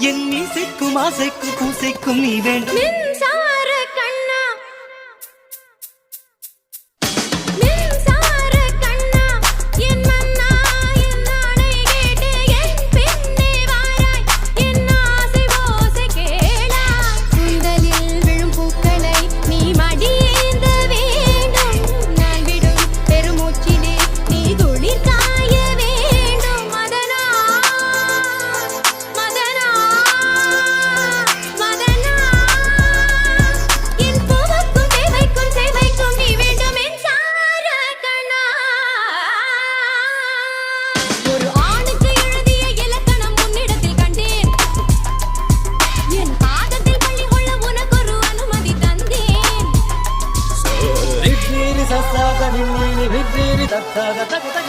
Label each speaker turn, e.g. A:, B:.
A: என் மீசைக்கும் ஆசைக்கும் பூசைக்கும் நீ வேண்டும்.
B: Vittiri sassata, vittiri, vittiri, tattata, tattata.